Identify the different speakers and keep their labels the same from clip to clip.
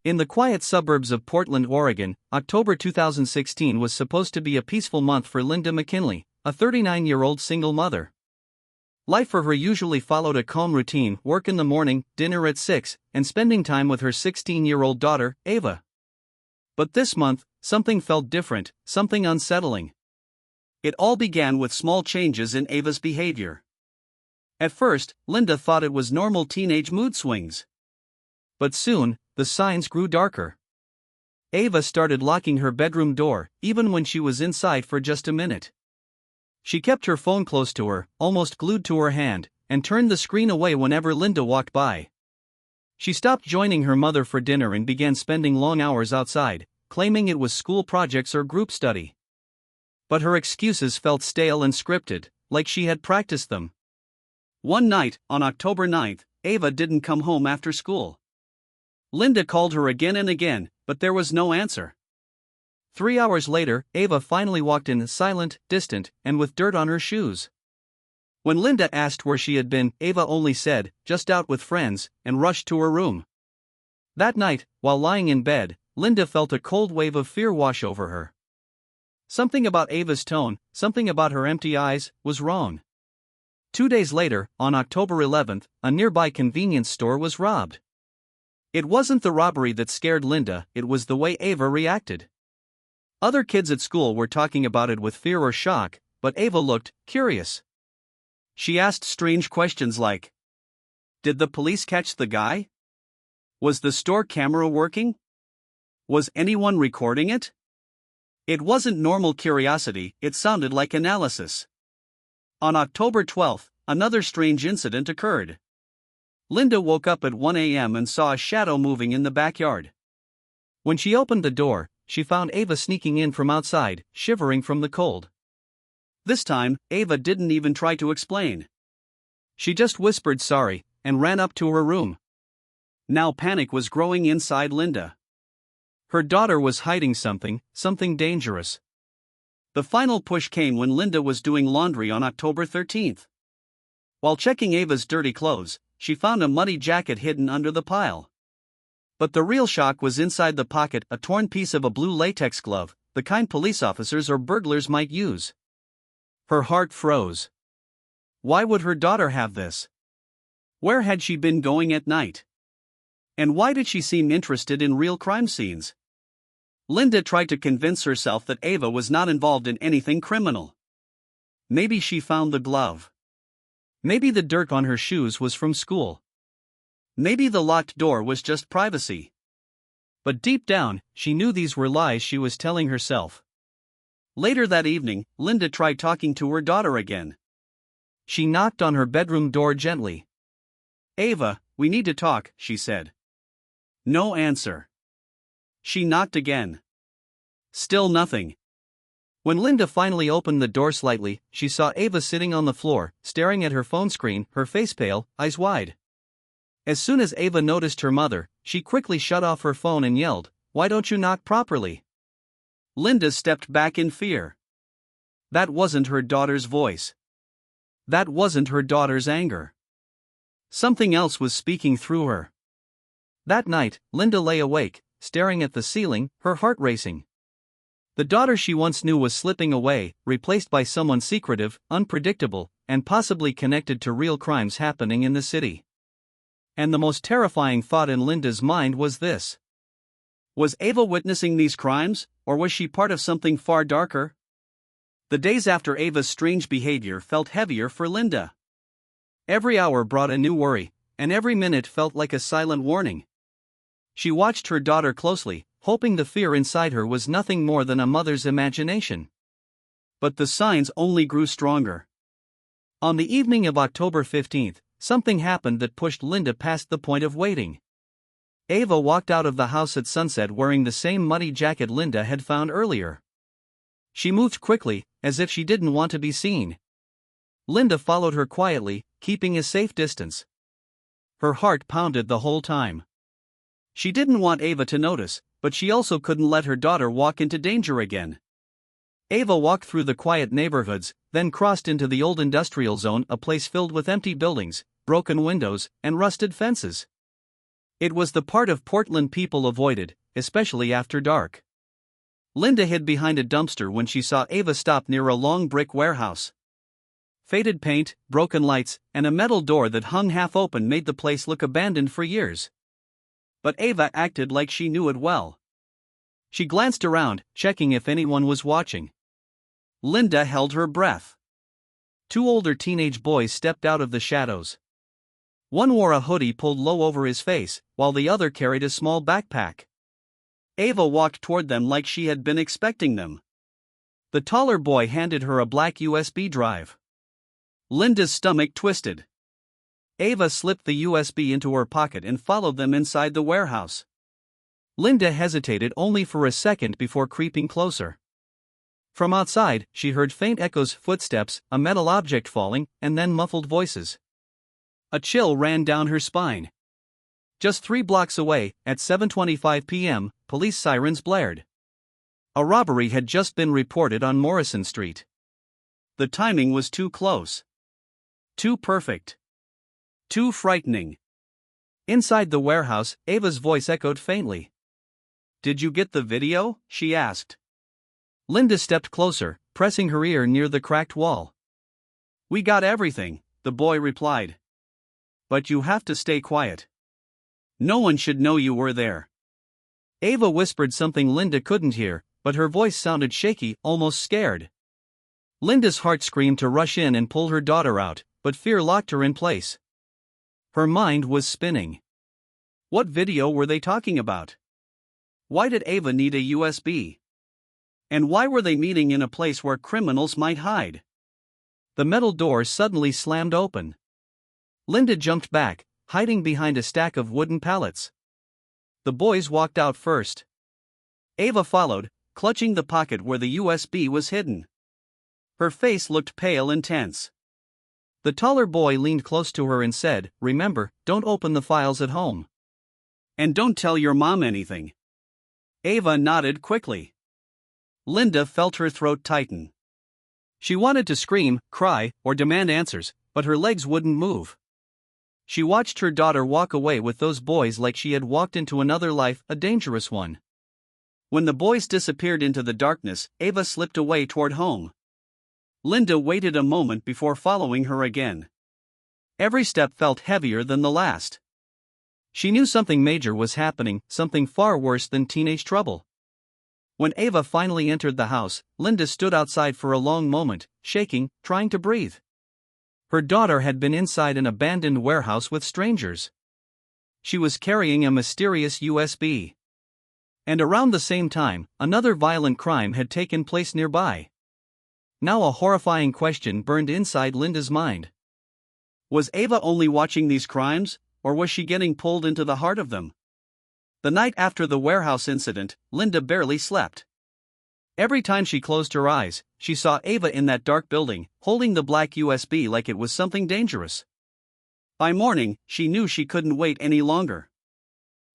Speaker 1: In the quiet suburbs of Portland, Oregon, October 2016 was supposed to be a peaceful month for Linda McKinley, a 39-year-old single mother. Life for her usually followed a calm routine: work in the morning, dinner at 6, and spending time with her 16-year-old daughter, Ava. But this month, something felt different, something unsettling. It all began with small changes in Ava's behavior. At first, Linda thought it was normal teenage mood swings. But soon, the signs grew darker. Ava started locking her bedroom door, even when she was inside for just a minute. She kept her phone close to her, almost glued to her hand, and turned the screen away whenever Linda walked by. She stopped joining her mother for dinner and began spending long hours outside, claiming it was school projects or group study. But her excuses felt stale and scripted, like she had practiced them. One night, on October 9th, Ava didn't come home after school. Linda called her again and again, but there was no answer. 3 hours later, Ava finally walked in, silent, distant, and with dirt on her shoes. When Linda asked where she had been, Ava only said, "Just out with friends," and rushed to her room. That night, while lying in bed, Linda felt a cold wave of fear wash over her. Something about Ava's tone, something about her empty eyes, was wrong. 2 days later, on October 11th, a nearby convenience store was robbed. It wasn't the robbery that scared Linda, it was the way Ava reacted. Other kids at school were talking about it with fear or shock, but Ava looked curious. She asked strange questions like, "Did the police catch the guy? Was the store camera working? Was anyone recording it?" It wasn't normal curiosity, it sounded like analysis. On October 12th, another strange incident occurred. Linda woke up at 1 a.m. and saw a shadow moving in the backyard. When she opened the door, she found Ava sneaking in from outside, shivering from the cold. This time, Ava didn't even try to explain. She just whispered sorry, and ran up to her room. Now panic was growing inside Linda. Her daughter was hiding something dangerous. The final push came when Linda was doing laundry on October 13th. While checking Ava's dirty clothes, she found a muddy jacket hidden under the pile. But the real shock was inside the pocket, a torn piece of a blue latex glove, the kind police officers or burglars might use. Her heart froze. Why would her daughter have this? Where had she been going at night? And why did she seem interested in real crime scenes? Linda tried to convince herself that Ava was not involved in anything criminal. Maybe she found the glove. Maybe the dirt on her shoes was from school. Maybe the locked door was just privacy. But deep down, she knew these were lies she was telling herself. Later that evening, Linda tried talking to her daughter again. She knocked on her bedroom door gently. "Ava, we need to talk," she said. No answer. She knocked again. Still nothing. When Linda finally opened the door slightly, she saw Ava sitting on the floor, staring at her phone screen, her face pale, eyes wide. As soon as Ava noticed her mother, she quickly shut off her phone and yelled, "Why don't you knock properly?" Linda stepped back in fear. That wasn't her daughter's voice. That wasn't her daughter's anger. Something else was speaking through her. That night, Linda lay awake, staring at the ceiling, her heart racing. The daughter she once knew was slipping away, replaced by someone secretive, unpredictable, and possibly connected to real crimes happening in the city. And the most terrifying thought in Linda's mind was this. Was Ava witnessing these crimes, or was she part of something far darker? The days after Ava's strange behavior felt heavier for Linda. Every hour brought a new worry, and every minute felt like a silent warning. She watched her daughter closely, hoping the fear inside her was nothing more than a mother's imagination. But the signs only grew stronger. On the evening of October 15th, something happened that pushed Linda past the point of waiting. Ava walked out of the house at sunset wearing the same muddy jacket Linda had found earlier. She moved quickly, as if she didn't want to be seen. Linda followed her quietly, keeping a safe distance. Her heart pounded the whole time. She didn't want Ava to notice, but she also couldn't let her daughter walk into danger again. Ava walked through the quiet neighborhoods, then crossed into the old industrial zone, a place filled with empty buildings, broken windows, and rusted fences. It was the part of Portland people avoided, especially after dark. Linda hid behind a dumpster when she saw Ava stop near a long brick warehouse. Faded paint, broken lights, and a metal door that hung half open made the place look abandoned for years. But Ava acted like she knew it well. She glanced around, checking if anyone was watching. Linda held her breath. Two older teenage boys stepped out of the shadows. One wore a hoodie pulled low over his face, while the other carried a small backpack. Ava walked toward them like she had been expecting them. The taller boy handed her a black USB drive. Linda's stomach twisted. Ava slipped the USB into her pocket and followed them inside the warehouse. Linda hesitated only for a second before creeping closer. From outside, she heard faint echoes, footsteps, a metal object falling, and then muffled voices. A chill ran down her spine. Just 3 blocks away, at 7:25 p.m., police sirens blared. A robbery had just been reported on Morrison Street. The timing was too close. Too perfect. Too frightening. Inside the warehouse, Ava's voice echoed faintly. "Did you get the video?" she asked. Linda stepped closer, pressing her ear near the cracked wall. "We got everything," the boy replied. "But you have to stay quiet. No one should know you were there." Ava whispered something Linda couldn't hear, but her voice sounded shaky, almost scared. Linda's heart screamed to rush in and pull her daughter out, but fear locked her in place. Her mind was spinning. What video were they talking about? Why did Ava need a USB? And why were they meeting in a place where criminals might hide? The metal door suddenly slammed open. Linda jumped back, hiding behind a stack of wooden pallets. The boys walked out first. Ava followed, clutching the pocket where the USB was hidden. Her face looked pale and tense. The taller boy leaned close to her and said, "Remember, don't open the files at home. And don't tell your mom anything." Ava nodded quickly. Linda felt her throat tighten. She wanted to scream, cry, or demand answers, but her legs wouldn't move. She watched her daughter walk away with those boys like she had walked into another life, a dangerous one. When the boys disappeared into the darkness, Ava slipped away toward home. Linda waited a moment before following her again. Every step felt heavier than the last. She knew something major was happening, something far worse than teenage trouble. When Ava finally entered the house, Linda stood outside for a long moment, shaking, trying to breathe. Her daughter had been inside an abandoned warehouse with strangers. She was carrying a mysterious USB. And around the same time, another violent crime had taken place nearby. Now a horrifying question burned inside Linda's mind. Was Ava only watching these crimes, or was she getting pulled into the heart of them? The night after the warehouse incident, Linda barely slept. Every time she closed her eyes, she saw Ava in that dark building, holding the black USB like it was something dangerous. By morning, she knew she couldn't wait any longer.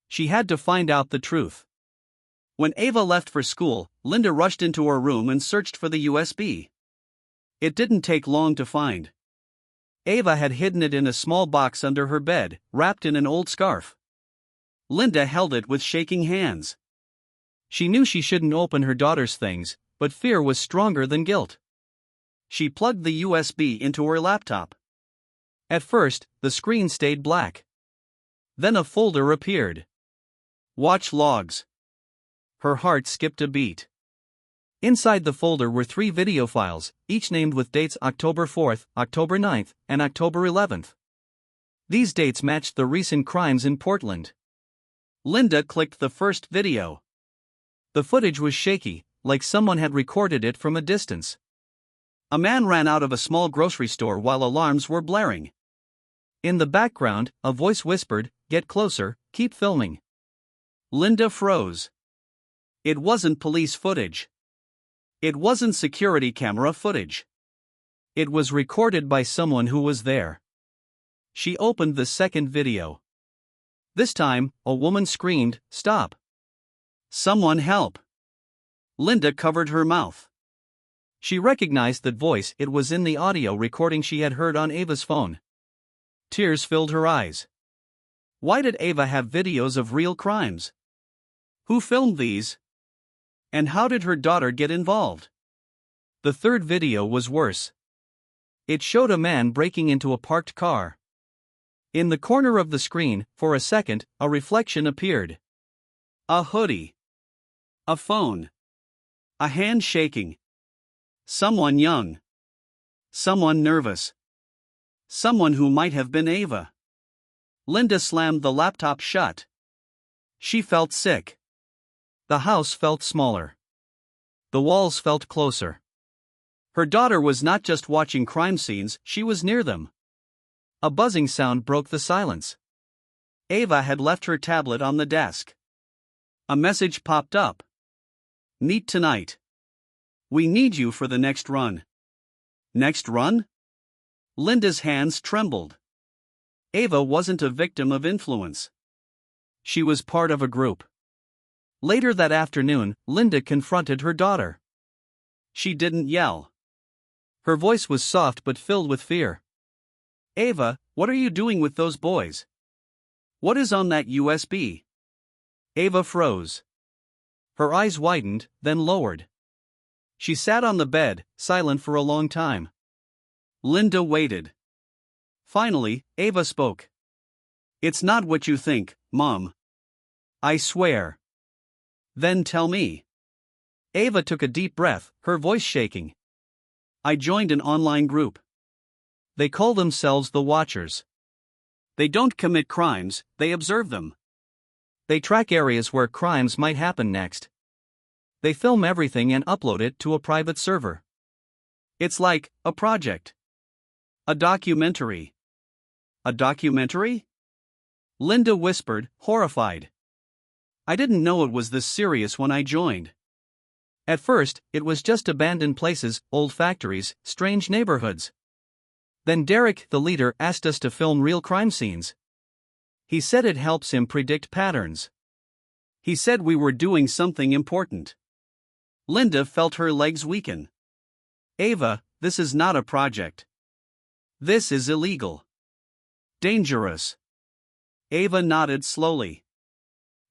Speaker 1: She had to find out the truth. When Ava left for school, Linda rushed into her room and searched for the USB. It didn't take long to find. Ava had hidden it in a small box under her bed, wrapped in an old scarf. Linda held it with shaking hands. She knew she shouldn't open her daughter's things, but fear was stronger than guilt. She plugged the USB into her laptop. At first, the screen stayed black. Then a folder appeared. Watch logs. Her heart skipped a beat. Inside the folder were 3 video files, each named with dates October 4th, October 9th, and October 11th. These dates matched the recent crimes in Portland. Linda clicked the first video. The footage was shaky, like someone had recorded it from a distance. A man ran out of a small grocery store while alarms were blaring. In the background, a voice whispered, "Get closer, keep filming." Linda froze. It wasn't police footage. It wasn't security camera footage. It was recorded by someone who was there. She opened the second video. This time, a woman screamed, "Stop! Someone help!" Linda covered her mouth. She recognized that voice. It was in the audio recording she had heard on Ava's phone. Tears filled her eyes. Why did Ava have videos of real crimes? Who filmed these? And how did her daughter get involved? The third video was worse. It showed a man breaking into a parked car. In the corner of the screen, for a second, a reflection appeared. A hoodie. A phone. A hand shaking. Someone young. Someone nervous. Someone who might have been Ava. Linda slammed the laptop shut. She felt sick. The house felt smaller. The walls felt closer. Her daughter was not just watching crime scenes, she was near them. A buzzing sound broke the silence. Ava had left her tablet on the desk. A message popped up. Meet tonight. We need you for the next run. Next run? Linda's hands trembled. Ava wasn't a victim of influence. She was part of a group. Later that afternoon, Linda confronted her daughter. She didn't yell. Her voice was soft but filled with fear. Ava, what are you doing with those boys? What is on that USB? Ava froze. Her eyes widened, then lowered. She sat on the bed, silent for a long time. Linda waited. Finally, Ava spoke. It's not what you think, Mom. I swear. Then tell me. Ava took a deep breath, her voice shaking. I joined an online group. They call themselves the Watchers. They don't commit crimes, they observe them. They track areas where crimes might happen next. They film everything and upload it to a private server. It's like a project. A documentary. A documentary? Linda whispered, horrified. I didn't know it was this serious when I joined. At first, it was just abandoned places, old factories, strange neighborhoods. Then Derek, the leader, asked us to film real crime scenes. He said it helps him predict patterns. He said we were doing something important. Linda felt her legs weaken. Ava, this is not a project. This is illegal. Dangerous. Ava nodded slowly.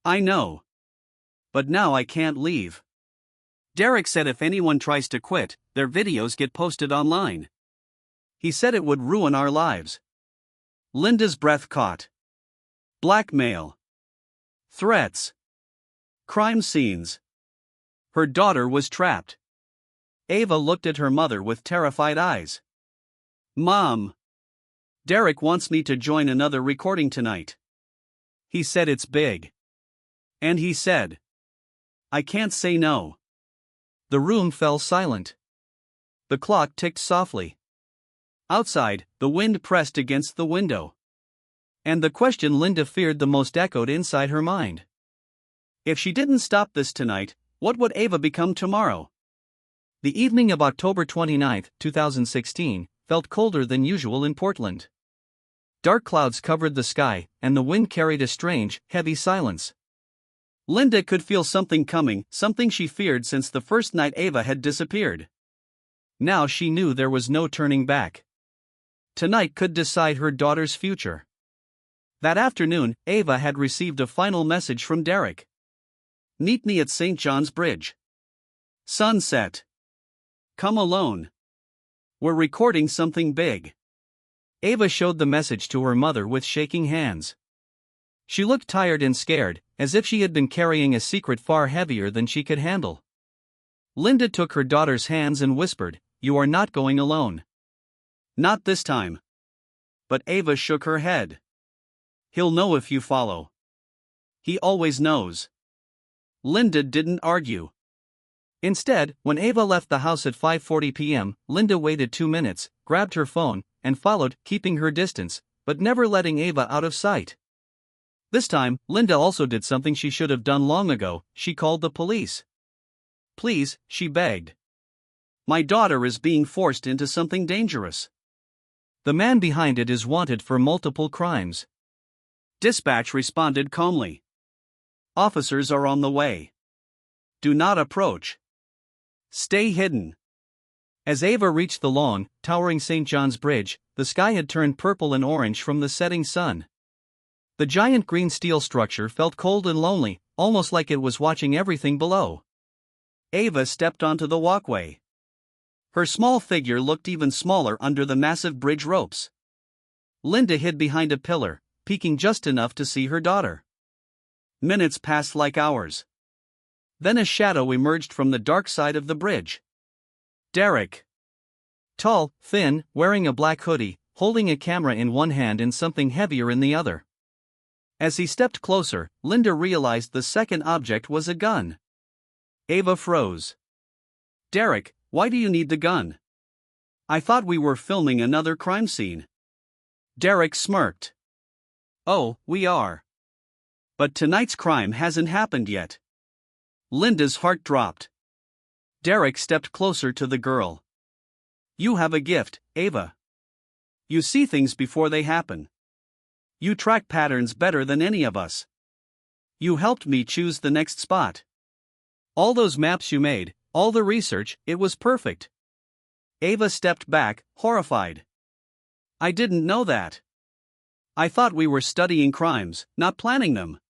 Speaker 1: I know. But now I can't leave. Derek said if anyone tries to quit, their videos get posted online. He said it would ruin our lives. Linda's breath caught. Blackmail. Threats. Crime scenes. Her daughter was trapped. Ava looked at her mother with terrified eyes. Mom. Derek wants me to join another recording tonight. He said it's big. And he said, I can't say no. The room fell silent. The clock ticked softly. Outside, the wind pressed against the window. And the question Linda feared the most echoed inside her mind. If she didn't stop this tonight, what would Ava become tomorrow? The evening of October 29, 2016, felt colder than usual in Portland. Dark clouds covered the sky, and the wind carried a strange, heavy silence. Linda could feel something coming, something she feared since the first night Ava had disappeared. Now she knew there was no turning back. Tonight could decide her daughter's future. That afternoon, Ava had received a final message from Derek. Meet me at St. John's Bridge. Sunset. Come alone. We're recording something big. Ava showed the message to her mother with shaking hands. She looked tired and scared, as if she had been carrying a secret far heavier than she could handle. Linda took her daughter's hands and whispered, You are not going alone. Not this time. But Ava shook her head. He'll know if you follow. He always knows. Linda didn't argue. Instead, when Ava left the house at 5:40 p.m., Linda waited 2 minutes, grabbed her phone, and followed, keeping her distance, but never letting Ava out of sight. This time, Linda also did something she should have done long ago. She called the police. Please, she begged. My daughter is being forced into something dangerous. The man behind it is wanted for multiple crimes. Dispatch responded calmly. Officers are on the way. Do not approach. Stay hidden. As Ava reached the long, towering St. John's Bridge, the sky had turned purple and orange from the setting sun. The giant green steel structure felt cold and lonely, almost like it was watching everything below. Ava stepped onto the walkway. Her small figure looked even smaller under the massive bridge ropes. Linda hid behind a pillar, peeking just enough to see her daughter. Minutes passed like hours. Then a shadow emerged from the dark side of the bridge. Derek. Tall, thin, wearing a black hoodie, holding a camera in one hand and something heavier in the other. As he stepped closer, Linda realized the second object was a gun. Ava froze. Derek, why do you need the gun? I thought we were filming another crime scene. Derek smirked. Oh, we are. But tonight's crime hasn't happened yet. Linda's heart dropped. Derek stepped closer to the girl. You have a gift, Ava. You see things before they happen. You track patterns better than any of us. You helped me choose the next spot. All those maps you made, all the research, it was perfect. Ava stepped back, horrified. I didn't know that. I thought we were studying crimes, not planning them.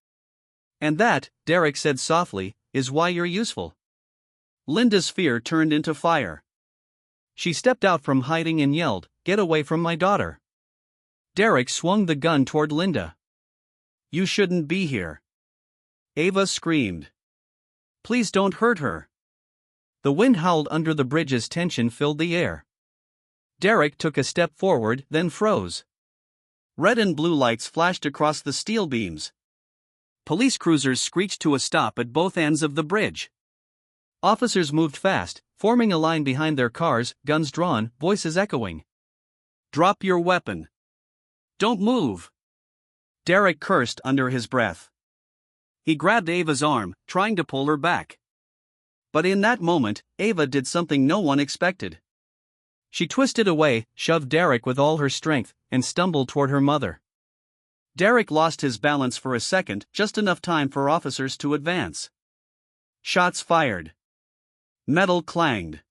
Speaker 1: And that, Derek said softly, is why you're useful. Linda's fear turned into fire. She stepped out from hiding and yelled, "Get away from my daughter." Derek swung the gun toward Linda. You shouldn't be here. Ava screamed. Please don't hurt her. The wind howled under the bridge as tension filled the air. Derek took a step forward, then froze. Red and blue lights flashed across the steel beams. Police cruisers screeched to a stop at both ends of the bridge. Officers moved fast, forming a line behind their cars, guns drawn, voices echoing. Drop your weapon. Don't move. Derek cursed under his breath. He grabbed Ava's arm, trying to pull her back. But in that moment, Ava did something no one expected. She twisted away, shoved Derek with all her strength, and stumbled toward her mother. Derek lost his balance for a second, just enough time for officers to advance. Shots fired. Metal clanged.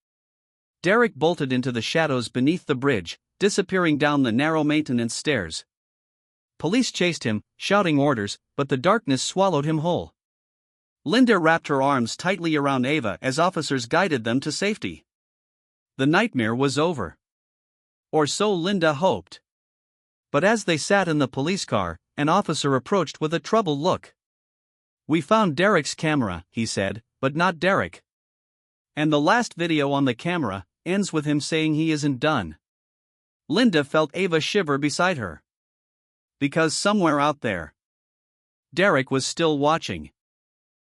Speaker 1: Derek bolted into the shadows beneath the bridge, disappearing down the narrow maintenance stairs. Police chased him, shouting orders, but the darkness swallowed him whole. Linda wrapped her arms tightly around Ava as officers guided them to safety. The nightmare was over. Or so Linda hoped. But as they sat in the police car, an officer approached with a troubled look. We found Derek's camera, he said, but not Derek. And the last video on the camera ends with him saying he isn't done. Linda felt Ava shiver beside her. Because somewhere out there, Derek was still watching.